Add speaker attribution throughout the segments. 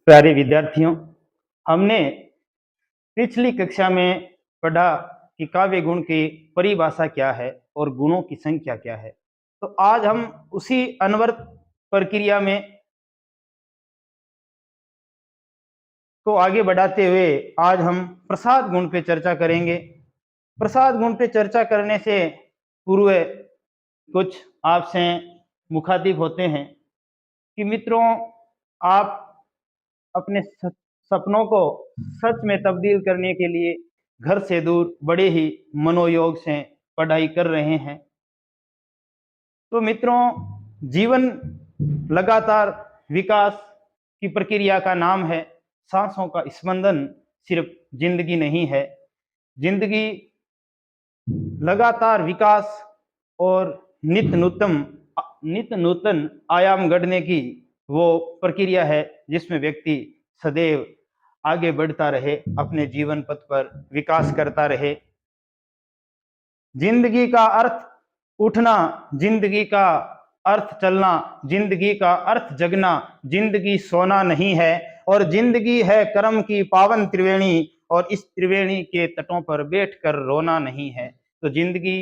Speaker 1: प्यारे विद्यार्थियों, हमने पिछली कक्षा में पढ़ा कि काव्य गुण की परिभाषा क्या है और गुणों की संख्या क्या है। तो आज हम उसी अनवरत प्रक्रिया में को आगे बढ़ाते हुए आज हम प्रसाद गुण पे चर्चा करेंगे। प्रसाद गुण पे चर्चा करने से पूर्व कुछ आपसे मुखातिब होते हैं कि मित्रों, आप अपने सपनों को सच में तब्दील करने के लिए घर से दूर बड़े ही मनोयोग से पढ़ाई कर रहे हैं। तो मित्रों, जीवन लगातार विकास की प्रक्रिया का नाम है। सांसों का स्पंदन सिर्फ जिंदगी नहीं है। जिंदगी लगातार विकास और नित्य नूतन आयाम गढ़ने की वो प्रक्रिया है जिसमें व्यक्ति सदैव आगे बढ़ता रहे, अपने जीवन पथ पर विकास करता रहे। जिंदगी का अर्थ उठना, जिंदगी का अर्थ चलना, जिंदगी का अर्थ जगना, जिंदगी सोना नहीं है। और जिंदगी है कर्म की पावन त्रिवेणी, और इस त्रिवेणी के तटों पर बैठकर रोना नहीं है। तो जिंदगी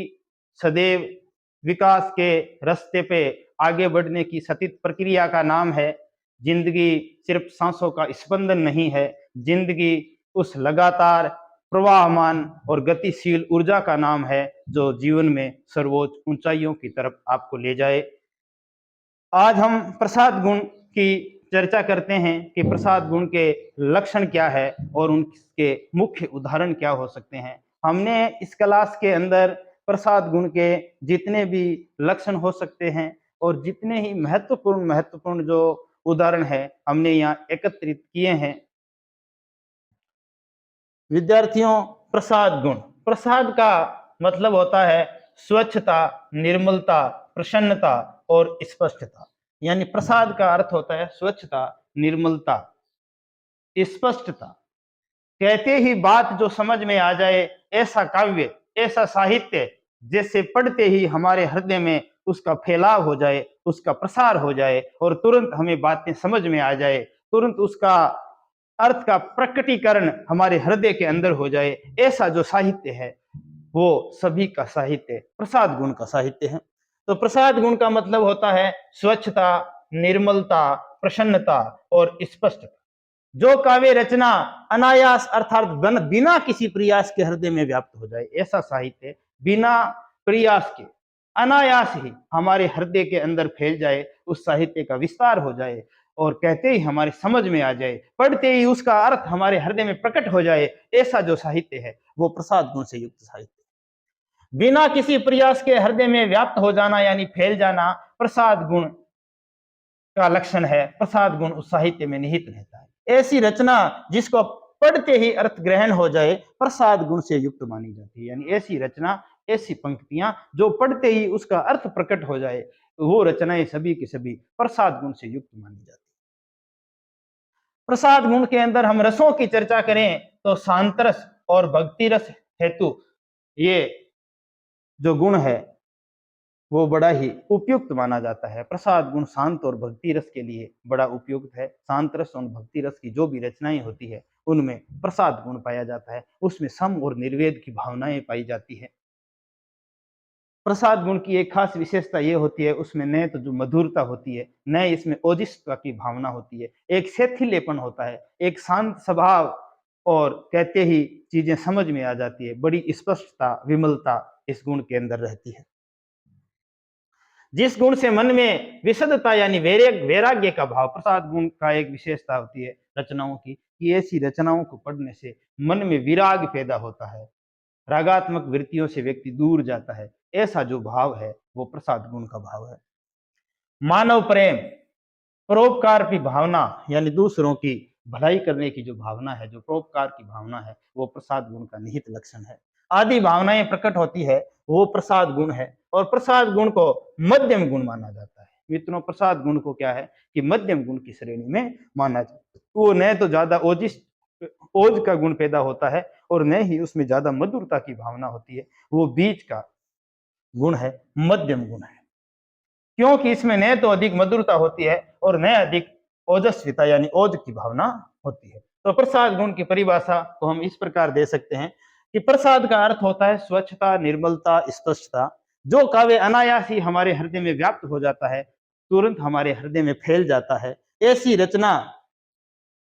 Speaker 1: सदैव विकास के रास्ते पे आगे बढ़ने की सतत प्रक्रिया का नाम है। जिंदगी सिर्फ सांसों का स्पंदन नहीं है। जिंदगी उस लगातार प्रवाहमान और गतिशील ऊर्जा का नाम है जो जीवन में सर्वोच्च ऊंचाइयों की तरफ आपको ले जाए। आज हम प्रसाद गुण की चर्चा करते हैं कि प्रसाद गुण के लक्षण क्या है और उनके मुख्य उदाहरण क्या हो सकते हैं। हमने इस क्लास के अंदर प्रसाद गुण के जितने भी लक्षण हो सकते हैं और जितने ही महत्वपूर्ण जो उदाहरण है हमने यहाँ एकत्रित किए हैं। विद्यार्थियों, प्रसाद गुण, प्रसाद का मतलब होता है स्वच्छता, निर्मलता, प्रसन्नता और स्पष्टता। यानी प्रसाद का अर्थ होता है स्वच्छता, निर्मलता, स्पष्टता। कहते ही बात जो समझ में आ जाए, ऐसा काव्य, ऐसा साहित्य जैसे पढ़ते ही हमारे हृदय में उसका फैलाव हो जाए, उसका प्रसार हो जाए और तुरंत हमें बातें समझ में आ जाए, तुरंत उसका अर्थ का प्रकटीकरण हमारे हृदय के अंदर हो जाए। ऐसा जो साहित्य है वो सभी का साहित्य प्रसाद गुण का साहित्य है। तो प्रसाद गुण का मतलब होता है स्वच्छता, निर्मलता, प्रसन्नता और स्पष्टता। जो काव्य रचना अनायास अर्थात बिना किसी प्रयास के हृदय में व्याप्त हो जाए, ऐसा साहित्य बिना प्रयास के अनायास ही हमारे हृदय के अंदर फैल जाए, उस साहित्य का विस्तार हो जाए और कहते ही हमारे समझ में आ जाए, पढ़ते ही उसका अर्थ हमारे हृदय में प्रकट हो जाए, ऐसा जो साहित्य है वो प्रसाद गुण से युक्त साहित्य। बिना किसी प्रयास के हृदय में व्याप्त हो जाना यानी फैल जाना प्रसाद गुण का लक्षण है। प्रसाद गुण उस साहित्य में निहित रहता है। ऐसी रचना जिसको पढ़ते ही अर्थ ग्रहण हो जाए प्रसाद गुण से युक्त मानी जाती है। यानी ऐसी रचना, ऐसी पंक्तियां जो पढ़ते ही उसका अर्थ प्रकट हो जाए, वो रचनाएं सभी की सभी प्रसाद गुण से युक्त मानी जाती है। प्रसाद गुण के अंदर हम रसों की चर्चा करें तो शांत रस और भक्ति रस हेतु ये जो गुण है वो बड़ा ही उपयुक्त माना जाता है। प्रसाद गुण शांत और भक्ति रस के लिए बड़ा उपयुक्त है। शांत रस और भक्ति रस की जो भी रचनाएं होती है उनमें प्रसाद गुण पाया जाता है, उसमें सम और निर्वेद की भावनाएं पाई जाती है। प्रसाद गुण की एक खास विशेषता ये होती है, उसमें न तो जो मधुरता होती है, न इसमें ओजिष्ठता की भावना होती है। एक शिथिलेपन होता है, एक शांत स्वभाव और कहते ही चीजें समझ में आ जाती है। बड़ी स्पष्टता, विमलता इस गुण के अंदर रहती है। जिस गुण से मन में विशुद्धता यानी वैराग्य का भाव, प्रसाद गुण का एक विशेषता होती है रचनाओं की कि ऐसी रचनाओं को पढ़ने से मन में विराग पैदा होता है, रागात्मक वृत्तियों से व्यक्ति दूर जाता है। ऐसा जो भाव है वो प्रसाद गुण का भाव है। मानव प्रेम, परोपकार की भावना यानी दूसरों की भलाई करने की जो भावना है, जो परोपकार की भावना है, वो प्रसाद गुण का निहित लक्षण है। आदि भावनाएं प्रकट होती है वो प्रसाद गुण है। और प्रसाद गुण को मध्यम गुण माना जाता है। मित्रों, प्रसाद गुण को क्या है कि मध्यम गुण की श्रेणी में माना जाता है। वो न तो ज्यादा ओज का गुण पैदा होता है और न ही उसमें ज्यादा मधुरता की भावना होती है। वो बीच का गुण है, मध्यम गुण है। क्योंकि इसमें न तो अधिक मधुरता होती है और न अधिक ओजस्विता यानी ओज की भावना होती है। तो प्रसाद गुण की परिभाषा को हम इस प्रकार दे सकते हैं कि प्रसाद का अर्थ होता है स्वच्छता, निर्मलता, स्पष्टता। जो काव्य अनायास ही हमारे हृदय में व्याप्त हो जाता है, तुरंत हमारे हृदय में फैल जाता है, ऐसी रचना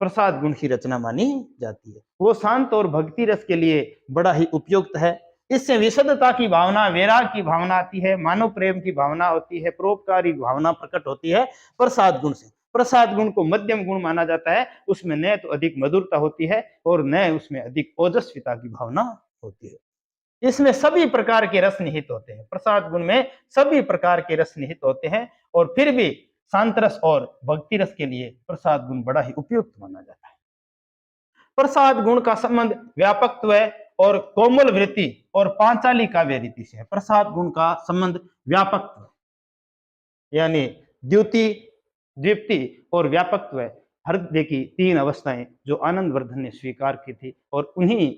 Speaker 1: प्रसाद गुण की रचना मानी जाती है। वो शांत और भक्ति रस के लिए बड़ा ही उपयुक्त है। इससे विशुद्धता की भावना, वैराग की भावना आती है, मानव प्रेम की भावना होती है, परोपकारी भावना प्रकट होती है प्रसाद गुण से। प्रसाद गुण को मध्यम गुण माना जाता है। उसमें न तो अधिक मधुरता होती है और न उसमें अधिक ओजस्विता की भावना होती है। इसमें सभी प्रकार के रस निहित होते हैं। प्रसाद गुण में सभी प्रकार के रस निहित होते हैं और फिर भी शांत रस और भक्ति रस के लिए प्रसाद गुण बड़ा ही उपयुक्त माना जाता है। प्रसाद गुण का संबंध व्यापकत्व और कोमल वृत्ति और पांचाली काव्य रीति से है। प्रसाद गुण का संबंध व्यापकत्व यानी द्युति, दीप्ति और व्यापकत्व, हृदय की तीन अवस्थाएं जो आनंद वर्धन ने स्वीकार की थी और उन्हीं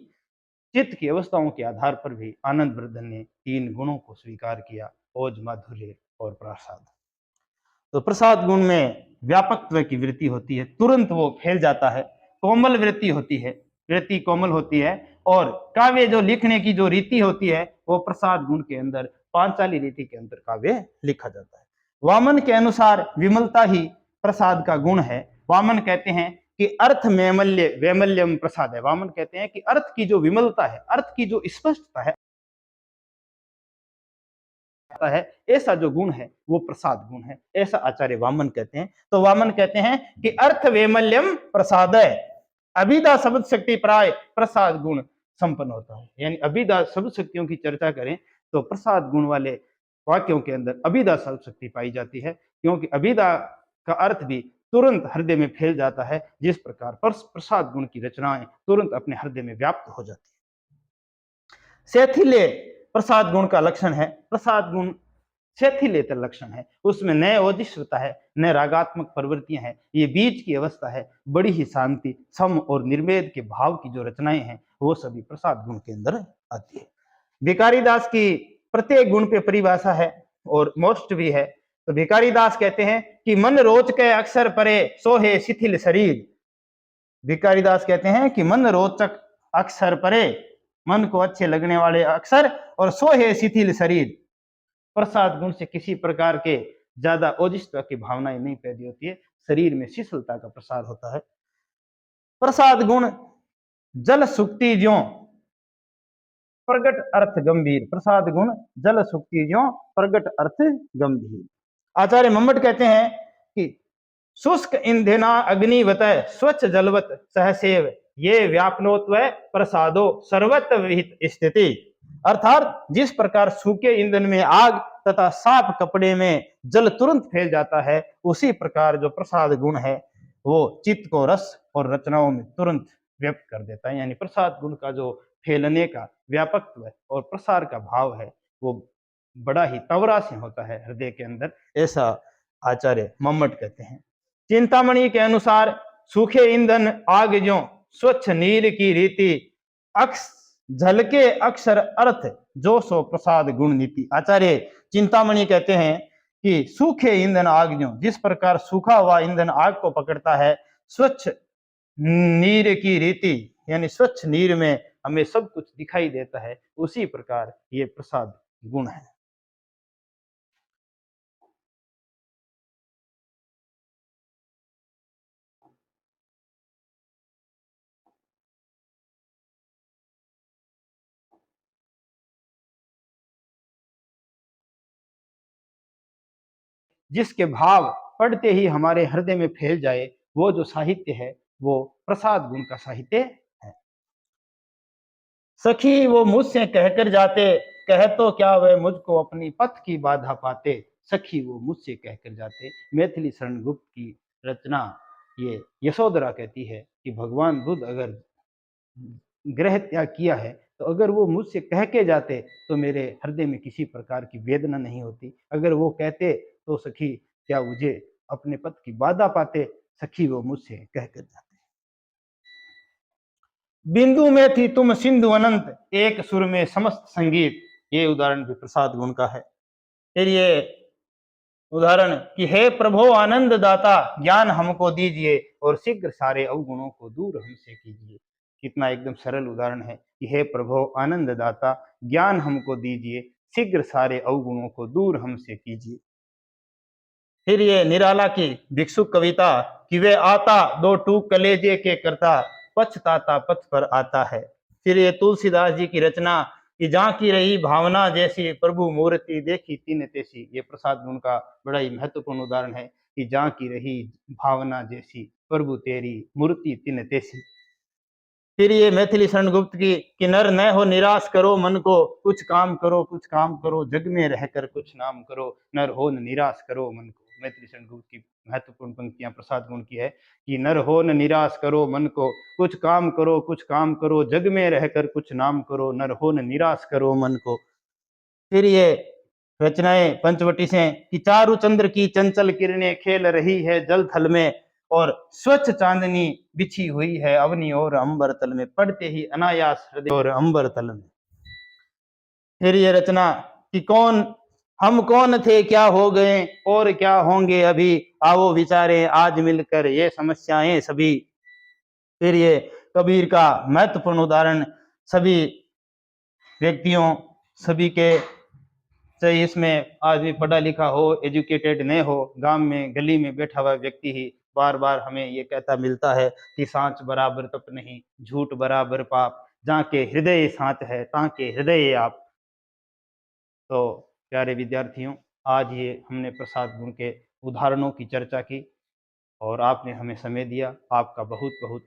Speaker 1: चित्त की अवस्थाओं के आधार पर भी आनंद वर्धन ने तीन गुणों को स्वीकार किया, ओज, माधुर्य और प्रसाद। तो प्रसाद गुण में व्यापकत्व की वृत्ति होती है, तुरंत वो फैल जाता है। कोमल वृत्ति होती है, वृत्ति कोमल होती है और काव्य जो लिखने की जो रीति होती है वो प्रसाद गुण के अंदर पांचाली रीति के अंदर काव्य लिखा जाता है। वामन के अनुसार विमलता ही प्रसाद का गुण है। वामन कहते हैं कि अर्थ वैमल्य वैमल्यम प्रसाद है। वामन कहते हैं कि अर्थ की जो विमलता है, अर्थ की जो स्पष्टता है ऐसा जो गुण है वो प्रसाद गुण है, ऐसा आचार्य वामन कहते हैं। तो वामन कहते हैं कि अर्थ वैमल्यम प्रसाद है, अभिधा शब्द शक्ति प्राय प्रसाद गुण संपन्न होता है। यानी अभिधा शब्द शक्तियों की चर्चा करें तो प्रसाद गुण वाले वाक्यों के अंदर अभिधा शब्द शक्ति पाई जाती है, क्योंकि अभिधा का अर्थ भी तुरंत हृदय में फैल जाता है, जिस प्रकार प्रसाद गुण की रचनाएं तुरंत अपने हृदय में व्याप्त हो जाती है। शैथिल्य प्रसाद गुण का लक्षण है। प्रसाद गुण शैथिल्यतर लक्षण है, उसमें न ओजस्विता है न रागात्मक प्रवृत्तियां हैं, ये बीच की अवस्था है। बड़ी ही शांति, सम और निर्वेद के भाव की जो रचनाएं हैं वो सभी प्रसाद गुण के अंदर आती है। भिखारी दास की प्रत्येक गुण पे परिभाषा है और मोस्ट भी है। तो भिखारी दास कहते हैं कि मन रोच के अक्सर परे सोहे शिथिल शरीर। भिखारी दास कहते हैं कि मन रोचक अक्सर परे, मन को अच्छे लगने वाले अक्षर, और सोहे शिथिल शरीर। प्रसाद गुण से किसी प्रकार के ज्यादा ओजस्विता की भावनाएं नहीं पैदा होती है, शरीर में शिथिलता का प्रसार होता है। प्रसाद गुण जल सुक्ति ज्यों प्रगट अर्थ गंभीर। प्रसाद गुण जल सुक्ति ज्यों प्रगट अर्थ गंभीर। आचार्य मम्मट कहते हैं कि शुष्क ईंधना अग्निवत स्वच्छ जलवत सहसेव ये व्यापनोत्व प्रसादो सर्वत्र विहित स्थिति। अर्थात जिस प्रकार सूखे ईंधन में आग तथा साफ कपड़े में जल तुरंत फैल जाता है, उसी प्रकार जो प्रसाद गुण है वो चित्त को रस और रचनाओं में तुरंत व्यक्त कर देता है। यानी प्रसाद गुण का जो फैलने का व्यापकत्व और प्रसार का भाव है वो बड़ा ही तवरा से होता है हृदय के अंदर, ऐसा आचार्य मम्मट कहते हैं। चिंतामणि के अनुसार सूखे ईंधन आग ज्यों स्वच्छ नील की रीति अक्ष झलके अक्षर अर्थ जो सो प्रसाद गुण नीति। आचार्य चिंतामणि कहते हैं कि सूखे ईंधन आग ज्यों, जिस प्रकार सूखा हुआ ईंधन आग को पकड़ता है, स्वच्छ नीर की रीति यानी स्वच्छ नीर में हमें सब कुछ दिखाई देता है, उसी प्रकार ये प्रसाद गुण है। जिसके भाव पढ़ते ही हमारे हृदय में फैल जाए, वो जो साहित्य है वो प्रसाद गुण का साहित्य है। सखी वो मुझसे कहकर जाते, कह तो क्या वह मुझको अपनी पथ की बाधा पाते। सखी वो मुझसे कहकर जाते, मैथिली शरण गुप्त की रचना ये यशोधरा कहती है कि भगवान बुद्ध अगर ग्रह त्याग किया है तो अगर वो मुझसे कह के जाते तो मेरे हृदय में किसी प्रकार की वेदना नहीं होती। अगर वो कहते तो सखी क्या मुझे अपने पथ की बाधा पाते, सखी वो मुझसे कह कर जाते। बिंदु में थी तुम सिंधु अनंत, एक सुर में समस्त संगीत। ये उदाहरण भी प्रसाद गुण का है। फिर ये उदाहरण कि हे प्रभो आनंद दाता, ज्ञान हमको दीजिए और शीघ्र सारे अवगुणों को दूर हमसे कीजिए। कितना एकदम सरल उदाहरण है कि हे प्रभो आनंद दाता, ज्ञान हमको दीजिए, शीघ्र सारे अवगुणों को दूर हमसे कीजिए। फिर ये निराला की भिक्षुक कविता कि वे आता दो टूक कलेजे के करता, पछताता पथ पर आता है। फिर ये तुलसीदास जी की रचना कि जहाँ की रही भावना जैसी, प्रभु मूर्ति देखी तीन तैसी। ये प्रसाद गुण का बड़ा ही महत्वपूर्ण उदाहरण है कि जहाँ की रही भावना जैसी, प्रभु तेरी मूर्ति तीन तैसी। फिर ये मैथिली शरण गुप्त की कि नर न हो निराश करो मन को, कुछ काम करो कुछ काम करो, जग में रहकर कुछ नाम करो, नर हो न निराश करो मन को। मैथिली शरण गुप्त की महत्वपूर्ण पंक्तियां प्रसाद गुण की है कि नर हो न निराश करो मन को, कुछ काम करो कुछ काम करो, जग में रहकर कुछ नाम करो, नर हो न निराश करो मन को। फिर ये रचनाएं पंचवटी से कि चारु चंद्र की चंचल किरणें खेल रही है जल थल में, और स्वच्छ चांदनी बिछी हुई है अवनी और अंबर तल में, पढ़ते ही अनायास हृदय और अंबर तल में। फिर ये रचना कि कौन हम कौन थे क्या हो गए और क्या होंगे अभी, आओ विचारें आज मिलकर ये समस्याएं सभी। फिर ये कबीर का महत्वपूर्ण उदाहरण सभी व्यक्तियों, सभी के, चाहे इसमें आदमी पढ़ा लिखा हो, एजुकेटेड नहीं हो, गांव में गली में बैठा हुआ व्यक्ति ही बार बार हमें ये कहता मिलता है कि सांच बराबर तप नहीं, झूठ बराबर पाप, जहाँ के हृदय सांच है तहाँ के हृदय आप। तो प्यारे विद्यार्थियों, आज ये हमने प्रसाद गुण के उदाहरणों की चर्चा की और आपने हमें समय दिया, आपका बहुत बहुत